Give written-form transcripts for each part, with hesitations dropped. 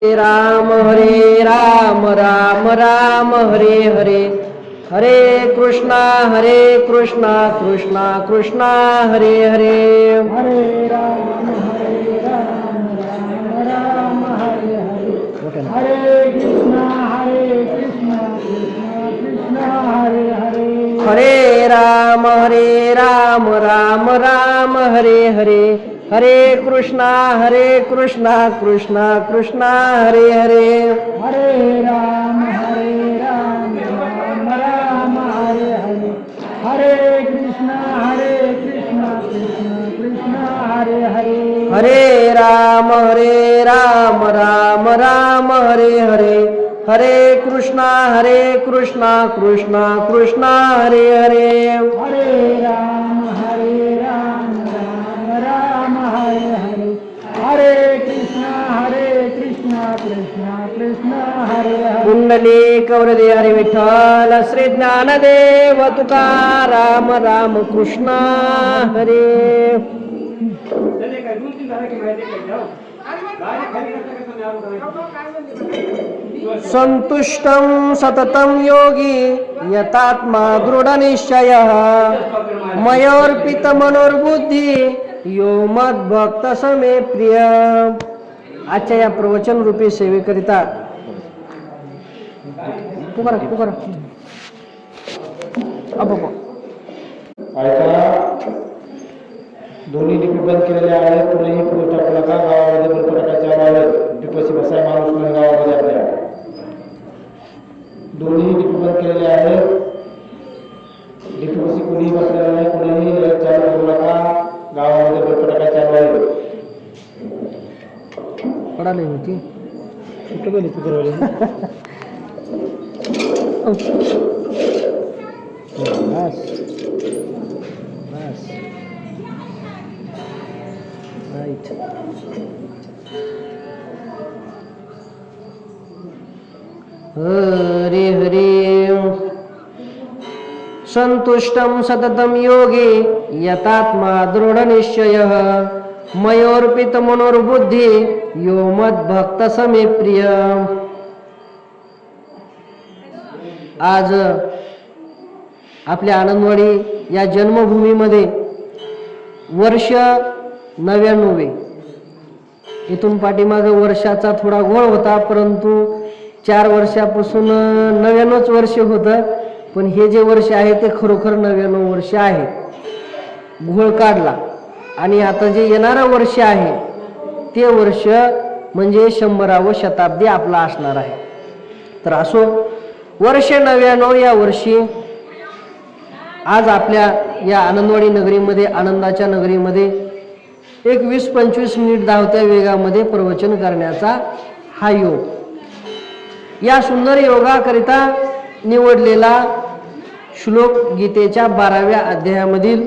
राम राम राम हरे हरे हरे कृष्णा कृष्णा कृष्णा हरे हरे हरे राम राम राम हरे हरे हरे कृष्णा कृष्णा कृष्णा हरे हरे हरे राम राम हरे हरे हरे कृष्णा कृष्णा कृष्णा हरे हरे हरे राम राम राम हरे हरे हरे कृष्णा कृष्णा कृष्णा हरे हरे हरे राम राम हरे हरे हरे कृष्णा कृष्णा कृष्णा हरे हरे हरे राम राम हरे हरे हरे कृष्णा कृष्णा कृष्णा हरे हरे कुंडली कवरदे हरे विठ्ठल श्री ज्ञानदेव तुकाराम राम कृष्ण हरे संतुष्टं सततं योगी यतात्मा दृढनिश्चयः मयोर्पित मनोर्बुद्धी यो मद्भक्त समे प्रिय. आजच्या या प्रवचन रूपी सेवेकरिता पुकारा ऐका, दोन्ही लिपी बंद केलेल्या आहेत. कोणीही पोस्ट टाकू नका. गावामध्ये बंद टाकायच्या आहेत. लिपीपाशी बसाय माणूस नाही गावामध्ये आपल्या. दोन्ही लिपी बंद केलेल्या आहेत. लिपीपाशी कोणीही बसलेला नाही. कोणीही चालू करू नका. गावामध्ये बंद टाकायच्या आहेत. पडाली होती कुठं गेली तू करवली? बस राईट. हरे हरे संतुष्टं सततं योगी यतात्मा दृढनिश्चयः मयोर्पित मनोर्बुद्धी यो मद्भक्त समे प्रिय. आज आपल्या आनंदवाडी या जन्मभूमीमध्ये वर्ष 99. इथून पाठीमागे वर्षाचा थोडा घोळ होता, परंतु 4 वर्षापासून 99च वर्ष होतं. पण हे जे वर्ष आहे ते खरोखर 99 वर्ष आहे. घोळ काढला आणि आता जे येणारं वर्ष आहे ते वर्ष म्हणजे 100वी शताब्दी आपला असणार आहे. तर असो, वर्ष 99 या वर्षी आज आपल्या या आनंदवाडी नगरीमध्ये, आनंदाच्या नगरीमध्ये एक 20-25 मिनिट धावत्या वेगामध्ये प्रवचन करण्याचा हा योग. या सुंदर योगाकरिता निवडलेला श्लोक गीतेच्या 12व्या अध्यायामधील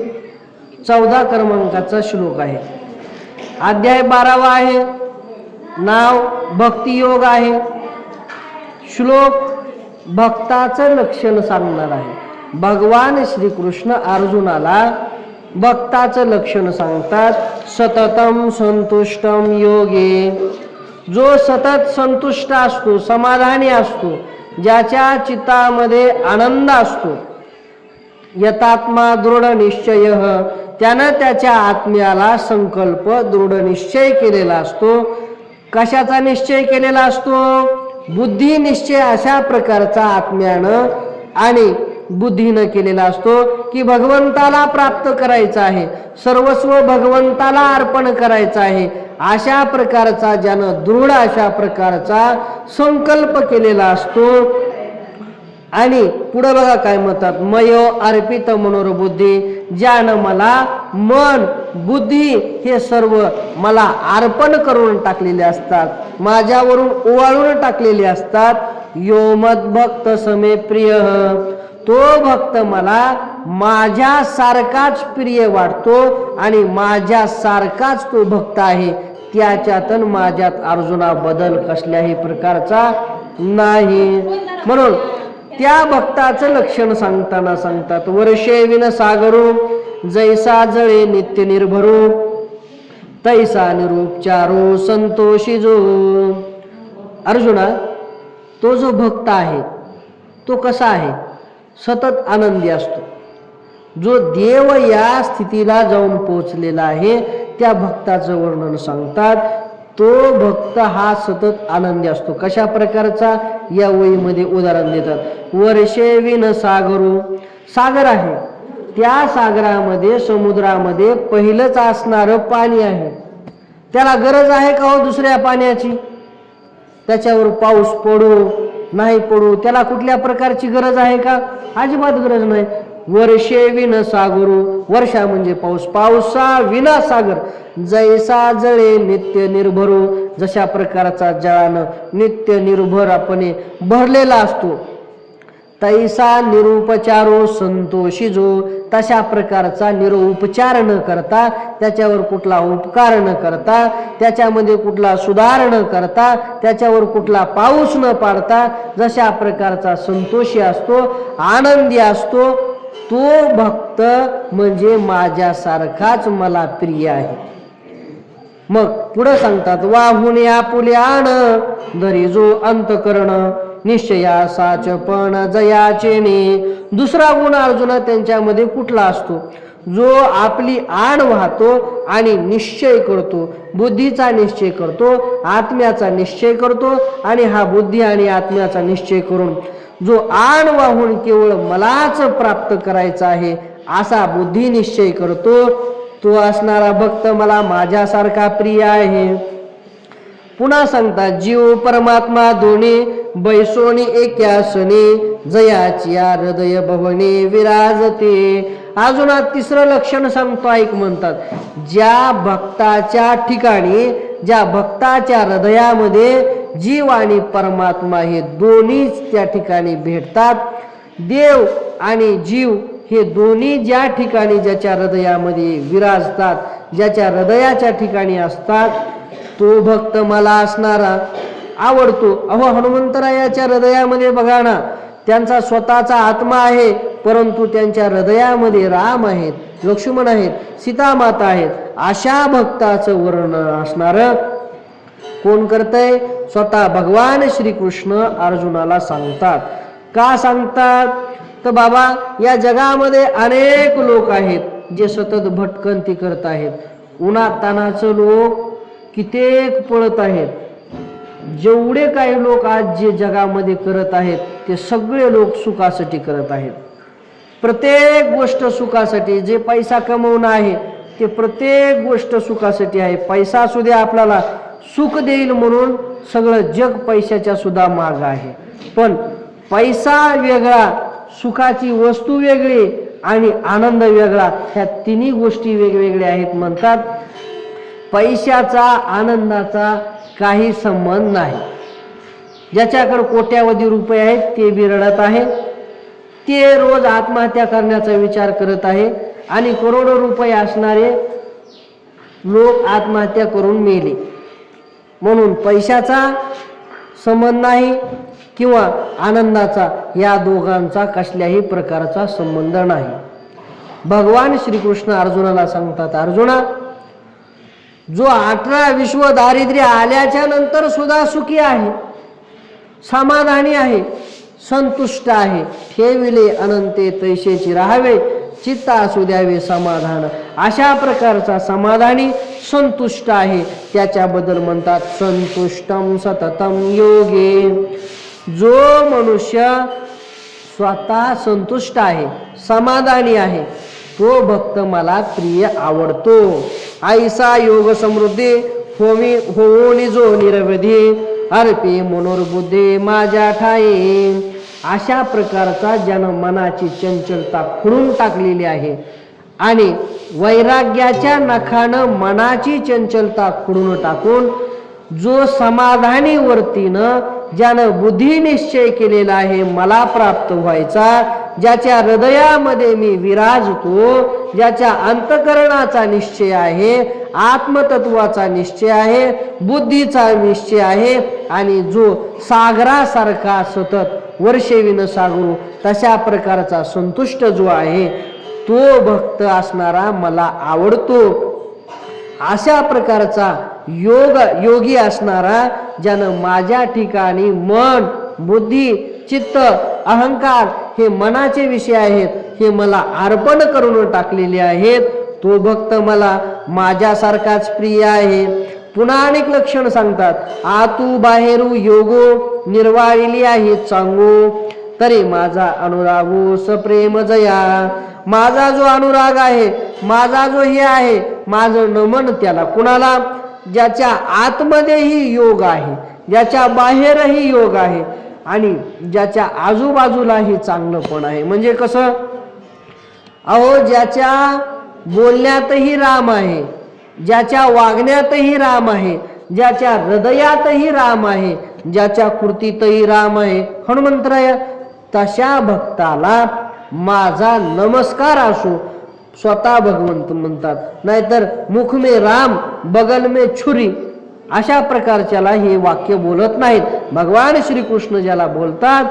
14 क्रमांकाचा श्लोक आहे. अध्याय 12वा आहे. नाव भक्तियोग आहे. श्लोक भक्ताचं लक्षण सांगणार आहे. भगवान श्रीकृष्ण अर्जुनाला भक्ताचं लक्षण सांगतात. सततम संतुष्टम योगी, जो सतत संतुष्ट असतो, समाधानी असतो, ज्याच्या चित्तामध्ये आनंद असतो. यतात्मा दृढ निश्चय, त्यानं त्याच्या आत्म्याला संकल्प दृढ निश्चय केलेला असतो. कशाचा निश्चय केलेला असतो? बुद्धी निश्चय अशा प्रकारचा आत्म्यानं आणि बुद्धीनं केलेला असतो की भगवंताला प्राप्त करायचं आहे, सर्वस्व भगवंताला अर्पण करायचं आहे. अशा प्रकारचा ज्यानं दृढ अशा प्रकारचा संकल्प केलेला असतो. आणि पुढे बघा काय म्हणतात, मयो अर्पित मनोरबुद्धी, ज्यानं मला मन बुद्धी हे सर्व मला अर्पण करून टाकलेले असतात, माझ्यावरून ओवाळून टाकलेले असतात. यो मद्भक्त समे प्रिय, तो भक्त मला माझ्यासारखाच प्रिय वाटतो आणि माझ्यासारखाच तो भक्त आहे. त्याच्यात माझ्यात अर्जुना बदल कसल्याही प्रकारचा नाही. म्हणून त्या भक्ताचं लक्षण सांगताना सांगतात, वर्षे विन सागरू जैसा जळे नित्य निर्भरू तैसा निरूपचारो संतोषी जो. अर्जुना, तो जो भक्त आहे तो कसा आहे? सतत आनंदी असतो. जो देव या स्थितीला जाऊन पोचलेला आहे त्या भक्ताचं वर्णन सांगतात. तो भक्त हा सतत आनंदी असतो. कशा प्रकारचा? या वहीमध्ये उदाहरण देतात. वर्षे विन सागरो, सागर आहे, त्या सागरामध्ये समुद्रामध्ये पहिलंच असणारं पाणी आहे. त्याला गरज आहे का हो दुसऱ्या पाण्याची? त्याच्यावर पाऊस पडो नाही पडो त्याला कुठल्या प्रकारची गरज आहे का? अजिबात गरज नाही. वर्षे विन सागरो, वर्षा म्हणजे पाऊस, पावसा विना सागर. जैसा जळे नित्य निर्भरो, जशा प्रकारचा जळानं नित्य निर्भरपणे भरलेला असतो. तैसा निरुपचारो संतोषी जो, तशा प्रकारचा निरुपचार न करता, त्याच्यावर कुठला उपकार न करता, त्याच्यामध्ये कुठला सुधार न करता, त्याच्यावर कुठला पाऊस न पाडता जशा प्रकारचा संतोषी असतो, आनंदी असतो, तो भक्त म्हणजे माझ्यासारखाच मला प्रिय आहे. मग पुढे सांगतात, वाहुने आपुले आण धरी जो अंतकरण निश्चया साचपण जयाचे ने. दुसरा गुण अर्जुना त्यांच्यामध्ये कुठला असतो? जो आपली आण वाहतो आणि निश्चय करतो, बुद्धीचा निश्चय करतो, आत्म्याचा निश्चय करतो. आणि हा बुद्धी आणि आत्म्याचा निश्चय करून जो आण वाहून केवळ मलाच प्राप्त करायचा आहे असा बुद्धी निश्चय करतो, तो असणारा भक्त मला माझ्यासारखा प्रिय आहे. पुन्हा सांगतात, जीव परमात्मा दोन्ही बैसोनी एकासनी जयाची हृदय भवनी विराजते. अजून तिसरं लक्षण सांगतो, ऐक म्हणतात, ज्या भक्ताच्या ठिकाणी, ज्या भक्ताच्या हृदयामध्ये जीव आणि परमात्मा हे दोन्हीच त्या ठिकाणी भेटतात, देव आणि जीव हे दोन्ही ज्या ठिकाणी ज्याच्या हृदयामध्ये विराजतात, ज्याच्या हृदयाच्या ठिकाणी असतात, तो भक्त मला असणारा आवडतो. अहो हनुमंतरायाच्या हृदयामध्ये बघा ना, त्यांचा स्वतःचा आत्मा आहे, परंतु त्यांच्या हृदयामध्ये राम आहेत, लक्ष्मण आहेत, सीतामाता आहेत. अशा भक्ताचं वर्णन असणार कोण करतंय? स्वतः भगवान श्रीकृष्ण अर्जुनाला सांगतात. का सांगतात? तर बाबा, या जगामध्ये अनेक लोक आहेत जे सतत भटकंती करत आहेत. उन्हात तानाचं लोक कित्येक पळत आहेत. जेवढे काही लोक आज जे जगामध्ये करत आहेत ते सगळे लोक सुखासाठी करत आहेत. प्रत्येक गोष्ट सुखासाठी. जे पैसा कमवणं आहे ते प्रत्येक गोष्ट सुखासाठी आहे. पैसा सुद्धा आपल्याला सुख देईल म्हणून सगळं जग पैशाच्या सुद्धा माग आहे. पण पैसा वेगळा, सुखाची वस्तू वेगळी आणि आनंद वेगळा, ह्या तिन्ही गोष्टी वेगवेगळ्या आहेत. म्हणतात पैशाचा आनंदाचा काही संबंध नाही. ज्याच्याकडे कोट्यावधी रुपये आहेत ते बी रडत आहे, ते रोज आत्महत्या करण्याचा विचार करत आहे. आणि करोडो रुपये असणारे लोक आत्महत्या करून मेले. म्हणून पैशाचा संबंध नाही किंवा आनंदाचा, या दोघांचा कसल्याही प्रकारचा संबंध नाही. भगवान श्रीकृष्ण अर्जुनाला सांगतात, अर्जुना, जो 18 विश्व दारिद्र्य आल्याच्या नंतर सुद्धा सुखी आहे, समाधानी आहे, संतुष्ट आहे, ठेविले अनंते तैसेची राहावे, चित्ता असू द्यावे समाधान. अशा प्रकारचा समाधानी संतुष्ट आहे, त्याच्याबद्दल म्हणतात संतुष्टम सततम योगे. जो मनुष्य स्वतः संतुष्ट आहे, समाधानी आहे, तो भक्त मला प्रिय आवडतो. ऐसा योग समृद्धी होऊन जो निरवधी अर्पे मनोरबुद्धे माझ्या ठाई. अशा प्रकारचा ज्यानं मनाची चंचलता खुडून टाकलेली आहे आणि वैराग्याच्या नखानं मनाची चंचलता खुडून टाकून जो समाधानी वर्तीनं ज्यानं बुद्धी निश्चय केलेला आहे मला प्राप्त व्हायचा, ज्याच्या हृदयामध्ये मी विराजतो, ज्याच्या अंतकरणाचा निश्चय आहे, आत्मतत्वाचा निश्चय आहे, बुद्धीचा निश्चय आहे आणि जो सागरासारखा सतत वर्षेविन सागरू तशा प्रकारचा संतुष्ट जो आहे तो भक्त असणारा मला आवडतो. अशा प्रकारचा योगी असणारा, ज्यानं माझ्या ठिकाणी मन, बुद्धी, चित्त, अहंकार हे मनाचे विषय आहेत, हे मला अर्पण करून टाकलेले आहेत, तो भक्त मला माझ्यासारखाच प्रिय आहे. पुन्हा अनेक लक्षण सांगतात. आतू बाहेरू योगो निर्वाळिली आहे चांगो, तरी माझा अनुरागो सप्रेम जया. माझा जो अनुराग आहे, माझा जो हे आहे, माझं नमन त्याला. कुणाला? ज्याच्या आतमध्येही योग आहे, ज्याच्या बाहेरही योग आहे आणि ज्याच्या आजूबाजूलाही चांगलं पण आहे. म्हणजे कसं? अहो, ज्याच्या बोलण्यातही राम आहे, ज्याच्या वागण्यातही राम आहे, ज्याच्या हृदयातही राम आहे, ज्याच्या कृतीतही राम आहे. हनुमंतराया, तशा भक्ताला माझा नमस्कार असो. स्वतः भगवंत म्हणतात, नाहीतर मुख में राम बगल में छुरी, अशा प्रकारच्याला हे वाक्य बोलत नाहीत. भगवान श्रीकृष्ण ज्याला बोलतात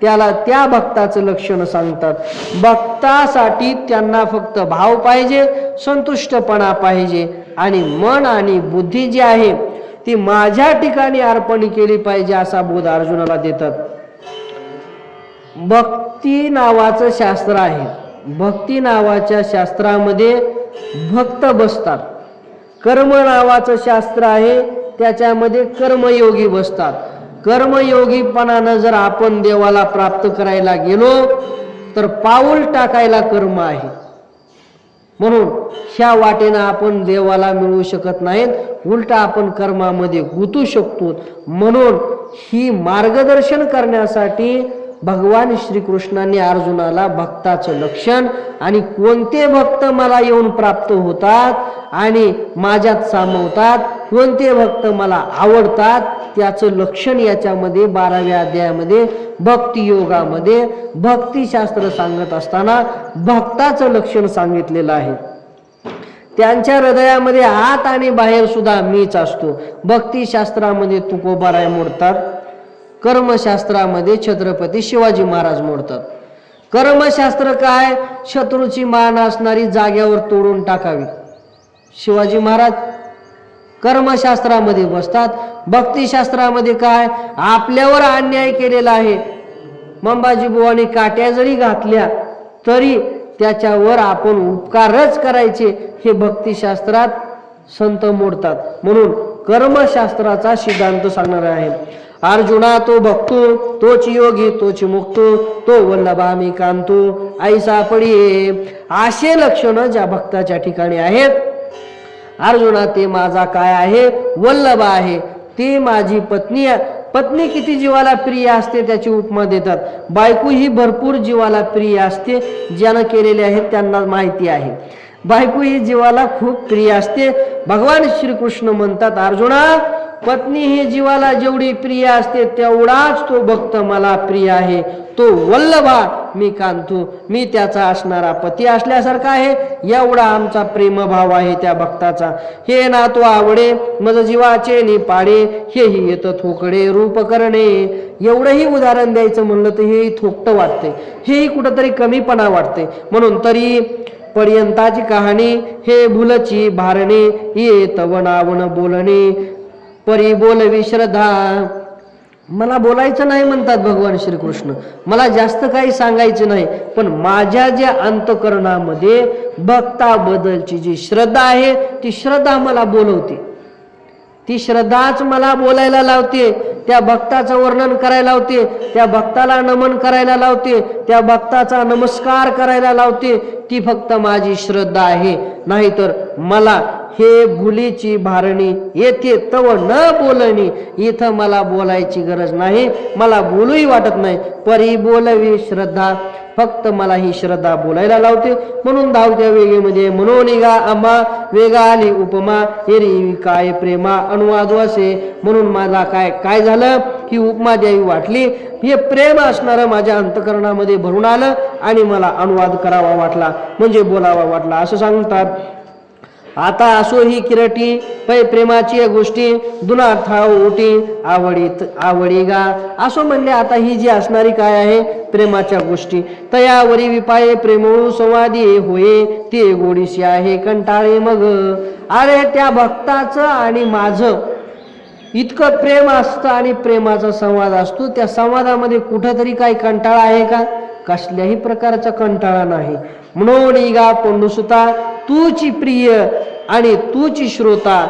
त्याला त्या भक्ताचं लक्षण सांगतात. भक्तासाठी त्यांना फक्त भाव पाहिजे, संतुष्टपणा पाहिजे आणि मन आणि बुद्धी जी आहे ती माझ्या ठिकाणी अर्पण केली पाहिजे, असा बोध अर्जुनाला देतात. भक्ती नावाचं शास्त्र आहे. भक्ती नावाच्या शास्त्रामध्ये भक्त बसतात. कर्म नावाचं शास्त्र आहे, त्याच्यामध्ये कर्मयोगी बसतात. कर्मयोगीपणानं जर आपण देवाला प्राप्त करायला गेलो तर पाऊल टाकायला कर्म आहे. म्हणून ह्या वाटेनं आपण देवाला मिळवू शकत नाहीत, उलटा आपण कर्मामध्ये गुंतू शकतो. म्हणून ही मार्गदर्शन करण्यासाठी भगवान श्रीकृष्णांनी अर्जुनाला भक्ताचं लक्षण आणि कोणते भक्त मला येऊन प्राप्त होतात आणि माझ्यात सामावतात, कोणते भक्त मला आवडतात, त्याचं लक्षण याच्यामध्ये 12व्या अध्यायामध्ये भक्ती योगामध्ये भक्तिशास्त्र सांगत असताना भक्ताचं लक्षण सांगितलेलं आहे. त्यांच्या हृदयामध्ये आत आणि बाहेर सुद्धा मीच असतो. भक्तिशास्त्रामध्ये तुकोबाराय मोडतात, कर्मशास्त्रामध्ये छत्रपती शिवाजी महाराज मोडतात. कर्मशास्त्र काय? शत्रूची मान असणारी जाग्यावर तोडून टाकावी. शिवाजी महाराज कर्मशास्त्रामध्ये बसतात. भक्तिशास्त्रामध्ये काय? आपल्यावर अन्याय केलेला आहे, मंबाजी बुवाने काट्या जरी घातल्या तरी त्याच्यावर आपण उपकारच करायचे, हे भक्तिशास्त्रात संत मोडतात. म्हणून कर्मशास्त्राचा सिद्धांत सांगणार आहे. अर्जुना, तो भक्तो तोच योगी तोच मुक्तो, तो वल्लभा मी कांतो ऐसा पडिये. असे लक्षण ज्या भक्ताच्या ठिकाणी आहेत, अर्जुना ते माझा काय आहे? वल्लभ आहे. ती माझी पत्नी आहे. पत्नी किती जीवाला प्रिय असते त्याची उपमा देतात. बायको ही भरपूर जीवाला प्रिय असते, ज्यानं केलेले आहेत त्यांना माहिती आहे. बायको ही जीवाला खूप प्रिय असते. भगवान श्रीकृष्ण म्हणतात, अर्जुना पत्नी ही जीवाला जेवढी प्रिय असते तेवढाच तो भक्त मला प्रिय आहे. तो वल्लभा मी कांतो, मी त्याचा असणारा पती असल्यासारखा आहे, एवढा आमचा प्रेमभाव आहे त्या भक्ताचा. हे ना तो आवडे मज जीवाचे निपाडे, हेही येत थोकडे रूप करणे. एवढंही उदाहरण द्यायचं म्हणलं तर हेही थोकटं वाटते, हेही कुठंतरी कमीपणा वाटते. म्हणून तरी पर्यंताची कहाणी हे भुलची भारणे, ये तव नावण बोलणे परी बोलवी श्रद्धा. मला बोलायचं नाही म्हणतात भगवान श्रीकृष्ण, मला जास्त काही सांगायचं नाही, पण माझ्या ज्या अंतकरणामध्ये भक्ताबद्दलची जी श्रद्धा आहे ती श्रद्धा मला बोलवते. ती श्रद्धाच मला बोलायला लावते, त्या भक्ताचं वर्णन करायला लावते, त्या भक्ताला नमन करायला लावते, त्या भक्ताचा नमस्कार करायला लावते. ती फक्त माझी श्रद्धा आहे. नाहीतर मला हे भुलीची भारणी येथे तव न बोलणी, इथं मला बोलायची गरज नाही, मला बोलूही वाटत नाही. परी बोलवी श्रद्धा, फक्त मला ही श्रद्धा बोलायला लावते. म्हणून धावत्या वेगेमध्ये मनोनिगा आंबा वेगा आली उपमा, एरी काय प्रेमा अनुवाद असे. म्हणून मला काय झालं, ही उपमा द्यावी वाटली, हे प्रेम असणारं माझ्या अंतकरणामध्ये भरून आलं आणि मला अनुवाद करावा वाटला, म्हणजे बोलावा वाटला, असं सांगतात. आता असो ही किरटी पै प्रेमाची गोष्टी दुना ठाव ओटी आवडी गा असो म्हणले. आता ही जी असणारी काय आहे प्रेमाच्या गोष्टी तयावरी विपाये प्रेमळू संवादी होये ते गोडीशी आहे कंटाळे मग. अरे त्या भक्ताचं आणि माझं इतकं प्रेम असतं आणि प्रेमाचा संवाद असतो. त्या संवादामध्ये कुठंतरी काही कंटाळा आहे का? कसल्याही प्रकारचा कंटाळा नाही. म्हणून इगा पंडुसुता तूची प्रिय आणि तूची श्रोता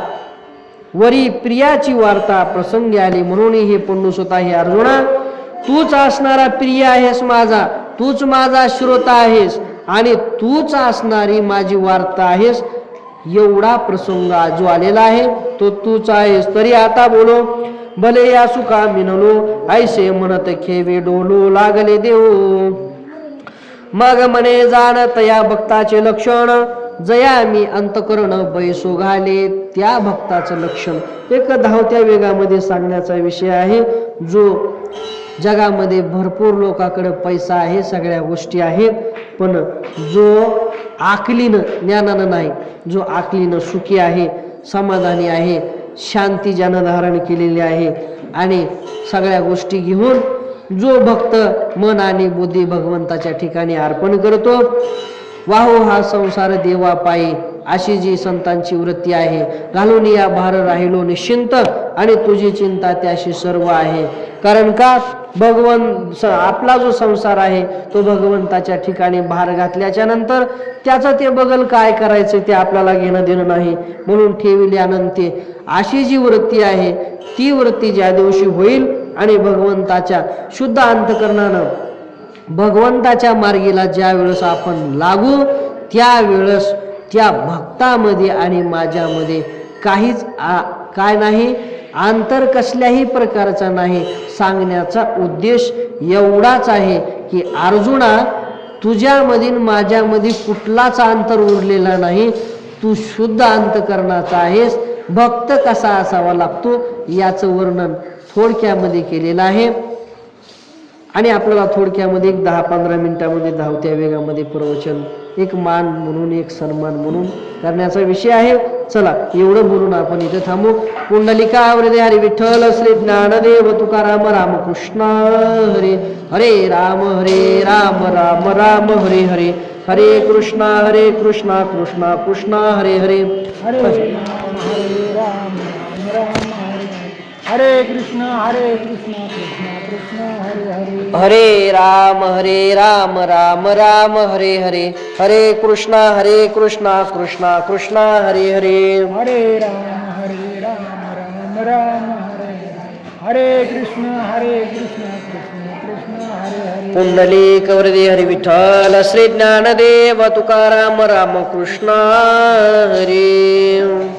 वरी प्रियाची वार्ता प्रसंगी आली. म्हणून हे पंडुसुता हे अर्जुना तूच असणारा प्रिय आहेस माझा, तूच माझा श्रोता आहेस आणि तूच असणारी माझी वार्ता आहेस. एवढा प्रसंग जो आलेला आहे तो तूच आहेस. तरी आता बोलो भले या सुखा मिनलो ऐसे म्हणत खेवे डोलो लागले देव. मग म्हणे जाणत या भक्ताचे लक्षण जया मी अंतकरण बैसो घाले. त्या भक्ताचं लक्षण एक धावत्या वेगामध्ये सांगण्याचा विषय आहे. जो जगामध्ये भरपूर लोकांकडे पैसा आहे, सगळ्या गोष्टी आहेत, पण जो आकलीनं ज्ञानानं नाही, जो आकलीनं सुखी आहे, समाधानी आहे, शांती ज्यानं धारण केलेली आहे आणि सगळ्या गोष्टी घेऊन जो भक्त मन आणि बुद्धी भगवंताच्या ठिकाणी अर्पण करतो. वाहो हा संसार देवा पायी अशी जी संतांची वृत्ती आहे. घालून या भार राहिलो निश्चिंत आणि तुझी चिंता त्याशी सर्व आहे. कारण का आपला जो संसार आहे तो भगवंताच्या ठिकाणी भार घातल्याच्या नंतर त्याचं ते बगल काय करायचं ते आपल्याला घेणं देणं नाही. म्हणून ठेविले अनंती अशी जी वृत्ती आहे ती वृत्ती ज्या दिवशी होईल आणि भगवंताच्या शुद्ध अंतकरणानं भगवंताच्या मार्गीला ज्या वेळेस आपण लागू त्यावेळेस त्या भक्तामध्ये आणि माझ्यामध्ये काहीच काय नाही, अंतर कसल्याही प्रकारचा नाही. सांगण्याचा उद्देश एवढाच आहे की अर्जुना तुझ्यामधील माझ्यामध्ये कुठलाच अंतर उरलेला नाही. तू शुद्ध अंतकरणाचा आहेस. भक्त कसा असावा लागतो याचं वर्णन थोडक्यामध्ये केलेलं आहे आणि आपल्याला थोडक्यामध्ये 10-15 मिनिटामध्ये धावत्या वेगामध्ये प्रवचन एक मान म्हणून एक सन्मान म्हणून करण्याचा विषय आहे. चला एवढं बोलून आपण इथे थांबू. पुंडलिका हृदय हरी विठ्ठल श्री ज्ञानदेव तुकाराम रामकृष्ण हरे हरे राम राम राम हरे हरे हरे कृष्णा कृष्णा कृष्णा हरे हरे हरे राम राम राम हरे कृष्ण कृष्ण कृष्ण हरे हरे हरे राम राम राम हरे हरे हरे कृष्णा कृष्णा कृष्णा हरे हरे हरे राम राम राम हरे कृष्ण कृष्ण कृष्ण हरे हरे पुंडलिक वरदे हरी विठ्ठल श्री ज्ञानदेव तुकाराम रामकृष्ण हरी.